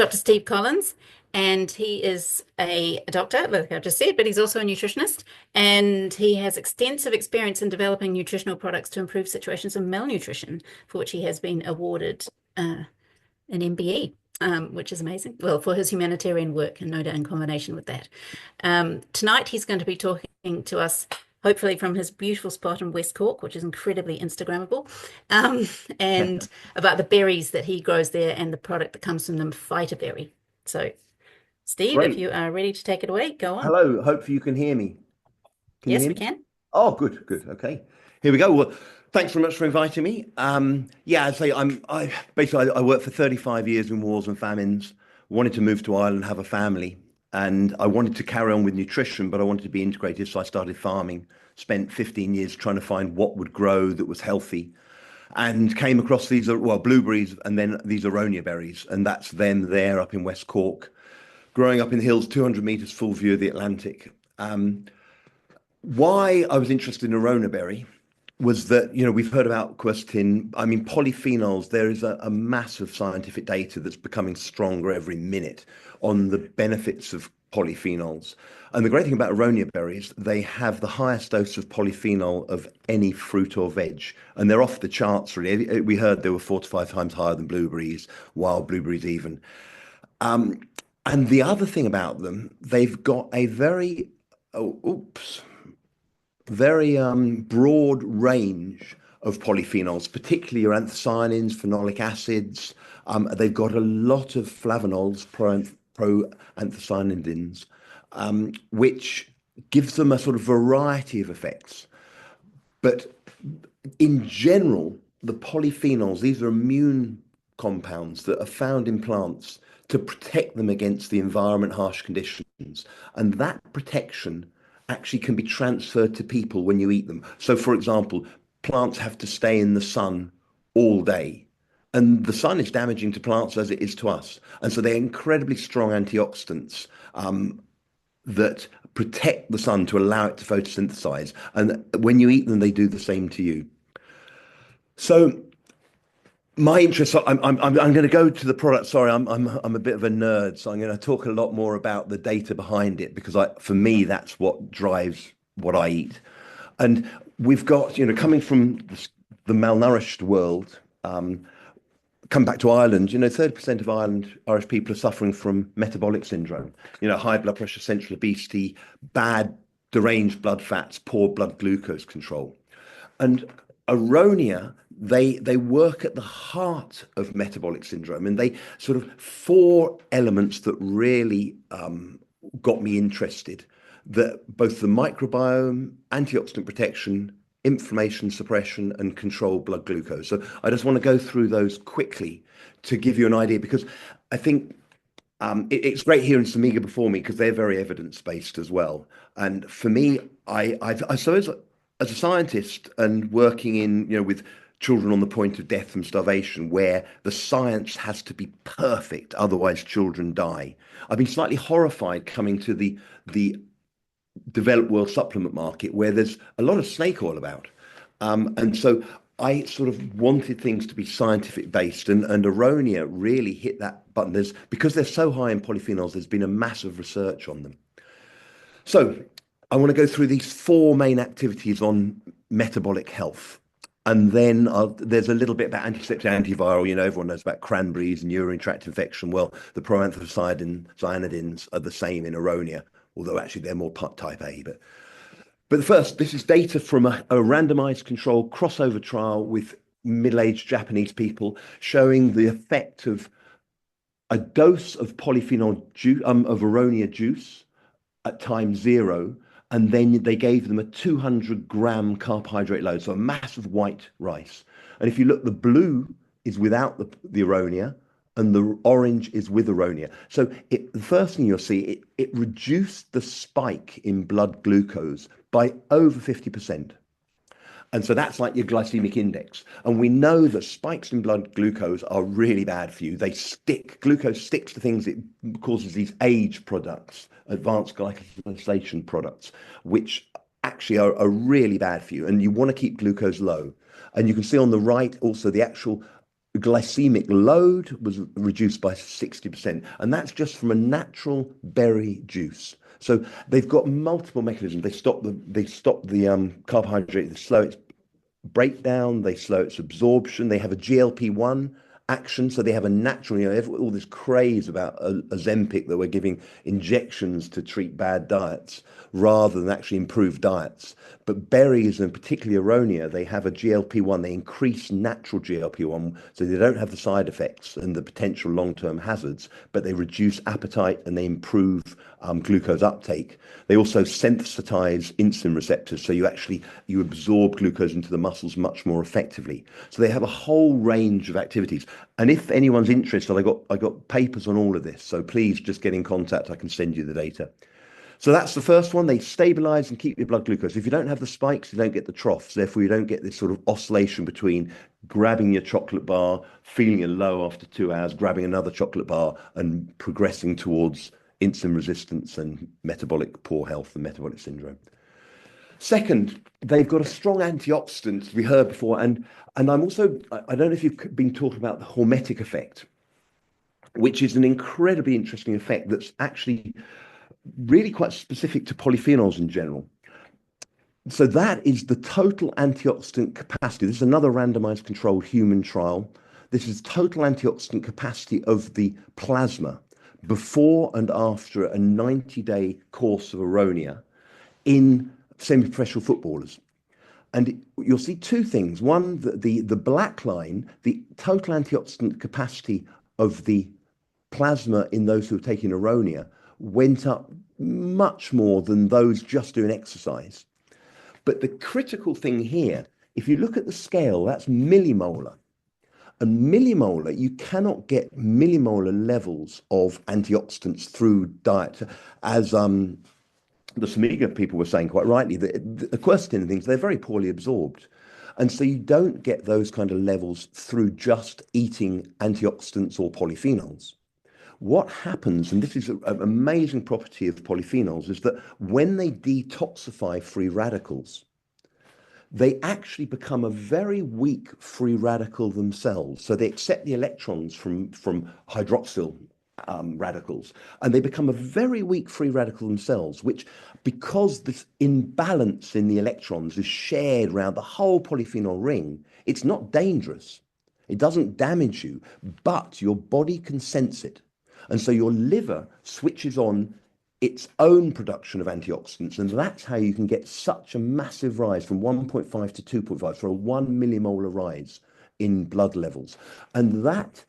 Dr. Steve Collins, and he is a doctor, like I just said, but he's also a nutritionist, and he has extensive experience in developing nutritional products to improve situations of malnutrition, for which he has been awarded an MBE. Which is amazing. Well, for his humanitarian work, and no doubt in combination with that. Tonight, he's going to be talking to us, hopefully from his beautiful spot in West Cork, which is incredibly Instagrammable, and about the berries that he grows there and the product that comes from them, Phyterberry. So, Steve, if Great. you are ready to take it away, go on. Hello. Hopefully you can hear me. Can you Yes, hear we me? can. Oh, good, good. Okay. Here we go. Well, thanks very much for inviting me. Yeah, I'd say I worked for 35 years in wars and famines, wanted to move to Ireland, have a family, and I wanted to carry on with nutrition, but I wanted to be integrated, so I started farming, spent 15 years trying to find what would grow that was healthy, and came across these, well, blueberries and then these aronia berries, and that's them there up in West Cork, growing up in the hills, 200 meters full view of the Atlantic. Why I was interested in aronia berry was that, we've heard about quercetin. I mean, polyphenols, there is a massive scientific data that's becoming stronger every minute on the benefits of polyphenols. And the great thing about aronia berries, they have the highest dose of polyphenol of any fruit or veg. And they're off the charts, really. We heard they were 4 to 5 times higher than blueberries, wild blueberries even. And the other thing about them, they've got a very broad range of polyphenols, particularly your anthocyanins, phenolic acids. They've got a lot of flavonols, proanthocyanidins, which gives them a sort of variety of effects. But in general, the polyphenols, these are immune compounds that are found in plants to protect them against the environment, harsh conditions. And that protection actually can be transferred to people when you eat them. So, for example, plants have to stay in the sun all day. And the sun is damaging to plants as it is to us. And so they're incredibly strong antioxidants that protect the sun to allow it to photosynthesize. And when you eat them, they do the same to you. So my interest, I'm going to go to the product. Sorry, I'm a bit of a nerd, so I'm going to talk a lot more about the data behind it because for me, that's what drives what I eat. And we've got, coming from the malnourished world, come back to Ireland, 30% of Irish people are suffering from metabolic syndrome, high blood pressure, central obesity, bad deranged blood fats, poor blood glucose control. And aronia, they work at the heart of metabolic syndrome, and they sort of four elements that really got me interested: that both the microbiome, antioxidant protection, inflammation suppression, and control blood glucose. So I just want to go through those quickly to give you an idea, because I think it's great hearing Samiga before me because they're very evidence-based as well. And for me, I suppose as a scientist and working in, with children on the point of death from starvation, where the science has to be perfect, otherwise children die. I've been slightly horrified coming to the developed world supplement market where there's a lot of snake oil about. And so I sort of wanted things to be scientific based, and Aronia really hit that button. Because they're so high in polyphenols, there's been a massive research on them. So I want to go through these four main activities on metabolic health. And then there's a little bit about antiseptic, antiviral. Everyone knows about cranberries and urinary tract infection. Well, the proanthocyanidins are the same in aronia, although actually they're more type A. But first, this is data from a randomized controlled crossover trial with middle-aged Japanese people showing the effect of a dose of polyphenol juice, of aronia juice at time 0, and then they gave them a 200-gram carbohydrate load, so a massive white rice. And if you look, the blue is without the aronia, and the orange is with aronia. So the first thing you'll see, it reduced the spike in blood glucose by over 50%. And so that's like your glycemic index. And we know that spikes in blood glucose are really bad for you. They stick, glucose sticks to things, it causes these age products, advanced glycosylation products, which actually are really bad for you. And you want to keep glucose low. And you can see on the right also the actual glycemic load was reduced by 60%. And that's just from a natural berry juice. So they've got multiple mechanisms. They stop the carbohydrate, they slow its breakdown, they slow its absorption, they have a GLP-1 action, so they have a natural, all this craze about Ozempic that we're giving injections to treat bad diets rather than actually improve diets. But berries, and particularly aronia, they have a GLP-1, they increase natural GLP-1, so they don't have the side effects and the potential long-term hazards, but they reduce appetite and they improve glucose uptake. They also sensitize insulin receptors, so you absorb glucose into the muscles much more effectively. So they have a whole range of activities. And if anyone's interested, I got papers on all of this. So please just get in contact. I can send you the data. So that's the first one. They stabilize and keep your blood glucose. If you don't have the spikes, you don't get the troughs. Therefore, you don't get this sort of oscillation between grabbing your chocolate bar, feeling a low after 2 hours, grabbing another chocolate bar, and progressing towards insulin resistance and metabolic poor health and metabolic syndrome. Second, they've got a strong antioxidant, we heard before, and I don't know if you've been talking about the hormetic effect, which is an incredibly interesting effect that's actually really quite specific to polyphenols in general. So that is the total antioxidant capacity. This is another randomized controlled human trial. This is total antioxidant capacity of the plasma before and after a 90-day course of aronia in semi-professional footballers. And you'll see two things. One, the black line, the total antioxidant capacity of the plasma in those who are taking aronia went up much more than those just doing exercise. But the critical thing here, if you look at the scale, that's millimolar. And millimolar, you cannot get millimolar levels of antioxidants through diet. As the Samiga people were saying quite rightly, the quercetin and things, they're very poorly absorbed. And so you don't get those kind of levels through just eating antioxidants or polyphenols. What happens, and this is an amazing property of polyphenols, is that when they detoxify free radicals, they actually become a very weak free radical themselves. So they accept the electrons from hydroxyl radicals, and they become a very weak free radical themselves, which, because this imbalance in the electrons is shared around the whole polyphenol ring, it's not dangerous. It doesn't damage you, but your body can sense it. And so your liver switches on its own production of antioxidants, and that's how you can get such a massive rise from 1.5 to 2.5 for a 1 millimolar rise in blood levels. And that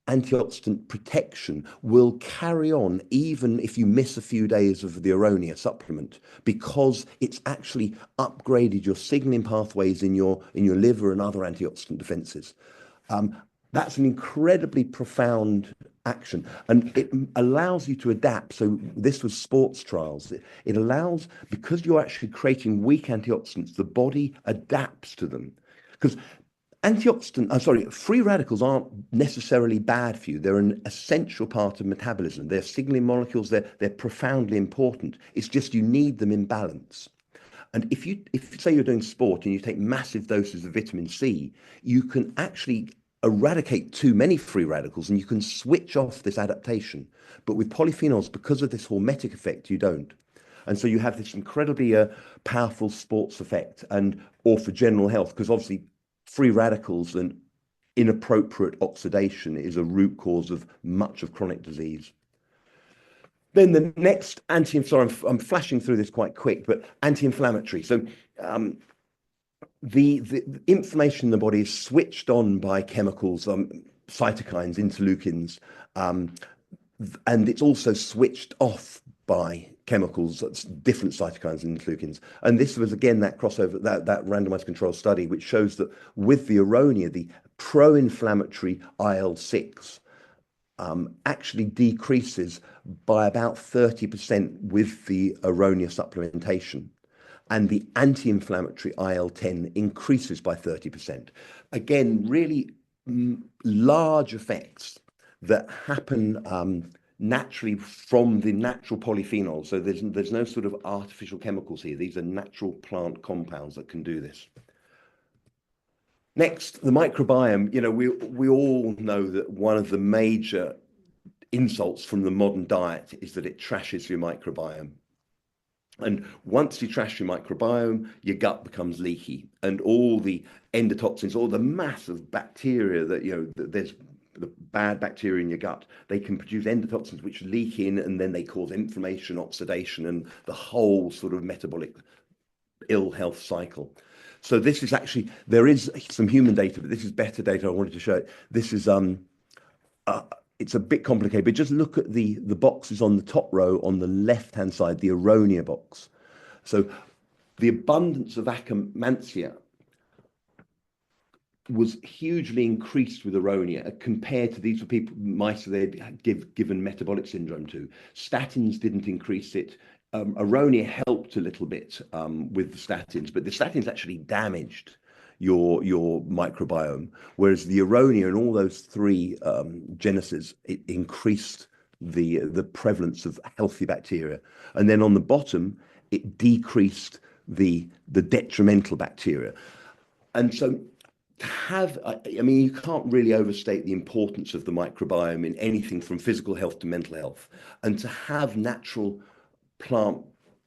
antioxidant protection will carry on even if you miss a few days of the aronia supplement, because it's actually upgraded your signaling pathways in your liver and other antioxidant defenses. That's an incredibly profound action, and it allows you to adapt. So this was sports trials. It allows, because you're actually creating weak antioxidants, the body adapts to them. Because free radicals aren't necessarily bad for you. They're an essential part of metabolism. They're signaling molecules. They're profoundly important. It's just you need them in balance. And if say you're doing sport and you take massive doses of vitamin C, you can actually eradicate too many free radicals and you can switch off this adaptation. But with polyphenols, because of this hormetic effect, you don't. And so you have this incredibly powerful sports effect, or for general health, because obviously free radicals and inappropriate oxidation is a root cause of much of chronic disease. Then the next sorry, I'm flashing through this quite quick, but anti-inflammatory. So the inflammation in the body is switched on by chemicals, cytokines, interleukins, and it's also switched off by chemicals, that's different cytokines and interleukins. And this was again that crossover, that randomized control study, which shows that with the aronia, the pro-inflammatory IL-6 actually decreases by about 30% with the aronia supplementation, and the anti-inflammatory IL-10 increases by 30%. Again, really large effects that happen naturally from the natural polyphenols. So there's no sort of artificial chemicals here. These are natural plant compounds that can do this. Next, the microbiome. We all know that one of the major insults from the modern diet is that it trashes your microbiome. And once you trash your microbiome, your gut becomes leaky, and all the endotoxins, all the massive bacteria there's the bad bacteria in your gut, they can produce endotoxins which leak in, and then they cause inflammation, oxidation, and the whole sort of metabolic ill health cycle. So this is actually, there is some human data, but this is better data. I wanted to show it. This is uh, it's a bit complicated, but just look at the boxes on the top row on the left hand side, the Aronia box. So the abundance of Akkermansia was hugely increased with Aronia compared to these were people, mice they'd given metabolic syndrome to. Statins didn't increase it. Aronia helped a little bit with the statins, but the statins actually damaged your microbiome, whereas the Aronia and all those three genuses, it increased the prevalence of healthy bacteria. And then on the bottom, it decreased the detrimental bacteria. And so I mean, you can't really overstate the importance of the microbiome in anything from physical health to mental health. And to have natural plant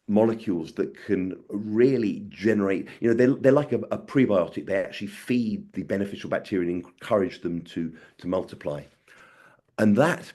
molecules that can really generate, they're like a prebiotic. They actually feed the beneficial bacteria and encourage them to multiply. And that,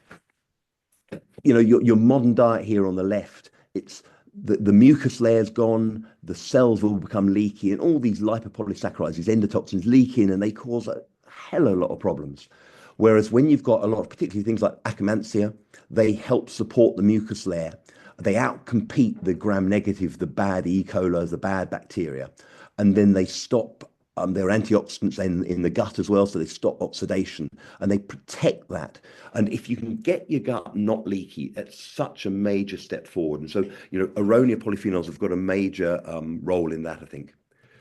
your modern diet here on the left, it's the mucus layer's gone, the cells will become leaky, and all these lipopolysaccharides, these endotoxins leak in, and they cause a hell of a lot of problems. Whereas when you've got a lot of, particularly things like Akkermansia, they help support the mucus layer. They outcompete the gram negative, the bad E. coli, the bad bacteria, and then they stop. There are antioxidants in the gut as well, so they stop oxidation and they protect that. And if you can get your gut not leaky, it's such a major step forward. And so, Aronia polyphenols have got a major role in that, I think.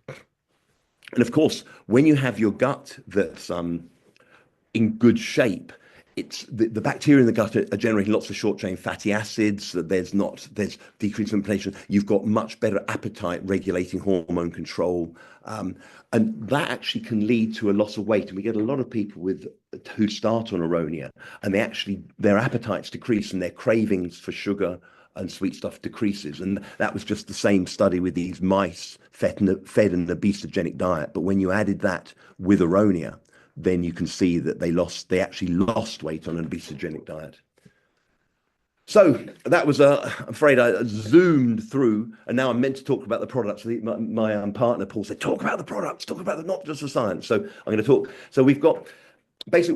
And of course, when you have your gut that's in good shape, it's the bacteria in the gut are generating lots of short chain fatty acids. There's decreased inflammation. You've got much better appetite regulating hormone control, and that actually can lead to a loss of weight. And we get a lot of people who start on Aronia, and their appetites decrease and their cravings for sugar and sweet stuff decreases. And that was just the same study with these mice fed an obesogenic diet. But when you added that with Aronia, then you can see that they actually lost weight on an obesogenic diet. So that was, I'm afraid I zoomed through, and now I'm meant to talk about the products. My partner, Paul, said, talk about the products, talk about not just the science. So I'm going to talk. So we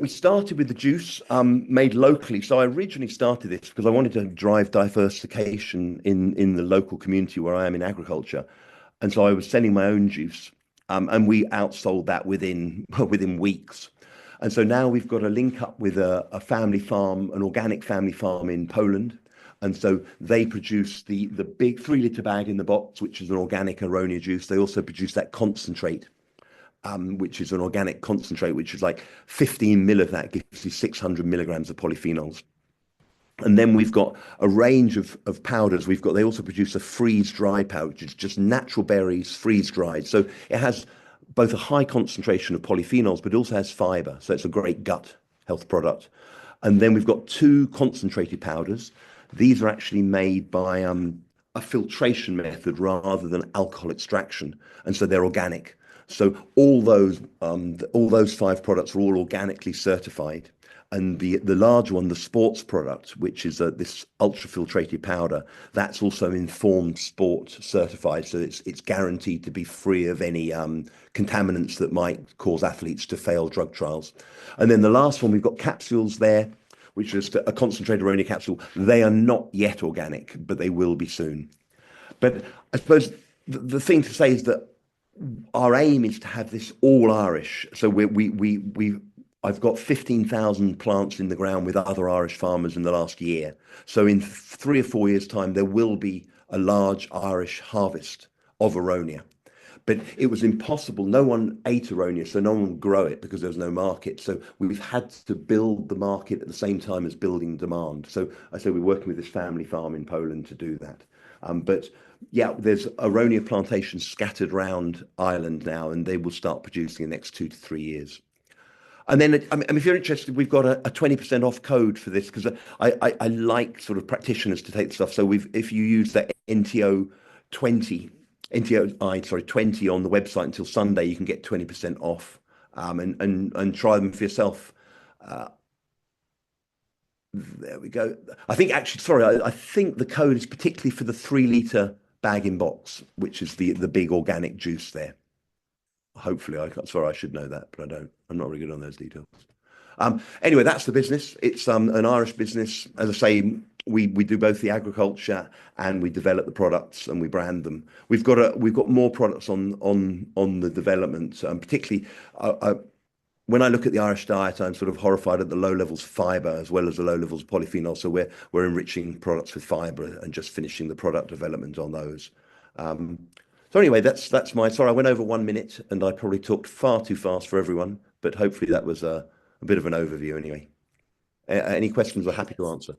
started with the juice made locally. So I originally started this because I wanted to drive diversification in the local community where I am in agriculture. And so I was selling my own juice, and we outsold that within weeks. And so now we've got a link up with a family farm, an organic family farm in Poland. And so they produce the big 3 litre bag in the box, which is an organic Aronia juice. They also produce that concentrate, which is an organic concentrate, which is like 15 mil of that gives you 600 milligrams of polyphenols. And then we've got a range of powders. They also produce a freeze dry powder, which is just natural berries freeze dried. So it has both a high concentration of polyphenols, but it also has fiber. So it's a great gut health product. And then we've got 2 concentrated powders. These are actually made by a filtration method rather than alcohol extraction. And so they're organic. So all those 5 products are all organically certified. And the large one, the sports product, which is this ultra filtrated powder, that's also Informed Sport certified. So it's guaranteed to be free of any contaminants that might cause athletes to fail drug trials. And then the last one, we've got capsules there, which is a concentrated Aronia capsule. They are not yet organic, but they will be soon. But I suppose the thing to say is that our aim is to have this all Irish. So I've got 15,000 plants in the ground with other Irish farmers in the last year. So in 3 or 4 years' time, there will be a large Irish harvest of Aronia. But it was impossible. No one ate Aronia, so no one would grow it because there was no market. So we've had to build the market at the same time as building demand. So I say we're working with this family farm in Poland to do that. But yeah, there's aronia plantations scattered around Ireland now, and they will start producing in the next 2 to 3 years. And then, if you're interested, we've got a 20% off code for this because I like sort of practitioners to take the stuff. So if you use that NTO 20, NTOI, sorry, 20 on the website until Sunday, you can get 20% off, and try them for yourself. Uh, there we go. I think actually, sorry, I think the code is particularly for the 3 litre bag in box, which is the big organic juice there. Hopefully, sorry, I should know that, but I don't. I'm not really good on those details. Anyway, that's the business. It's an Irish business. As I say, we do both the agriculture and we develop the products and we brand them. We've got more products on the development, particularly. When I look at the Irish diet, I'm sort of horrified at the low levels of fibre as well as the low levels of polyphenol. So we're enriching products with fibre and just finishing the product development on those. Um, so anyway, that's my. Sorry, I went over 1 minute and I probably talked far too fast for everyone, but hopefully that was a bit of an overview anyway. Any questions? I'm Yeah, happy to answer.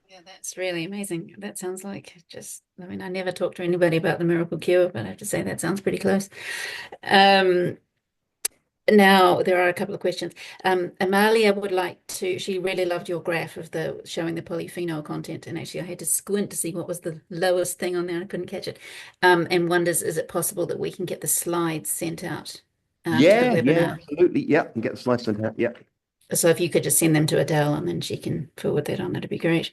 yeah, that's really amazing. That sounds like just, I mean, I never talked to anybody about the miracle cure, but I have to say that sounds pretty close. Um, Now, there are a couple of questions. Amalia would like to, she really loved your graph of the showing the polyphenol content. And actually, I had to squint to see what was the lowest thing on there. I couldn't catch it. And wonders, is it possible that we can get the slides sent out after the Yeah, webinar? absolutely. Yeah, and get the slides sent out. Yeah. So if you could just send them to Adele and then she can forward that on, that'd be great.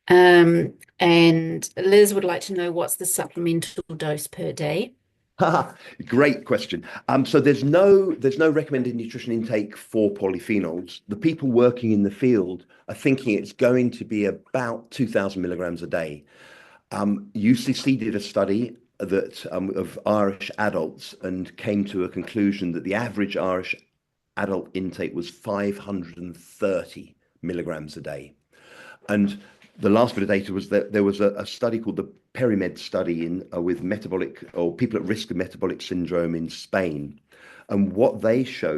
And Liz would like to know what's the supplemental dose per day? Great question. So there's no recommended nutrition intake for polyphenols. The people working in the field are thinking it's going to be about 2,000 milligrams a day. UCC did a study of Irish adults and came to a conclusion that the average Irish adult intake was 530 milligrams a day. And the last bit of data was that there was a study called the Perimed study with metabolic or people at risk of metabolic syndrome in Spain. And what they showed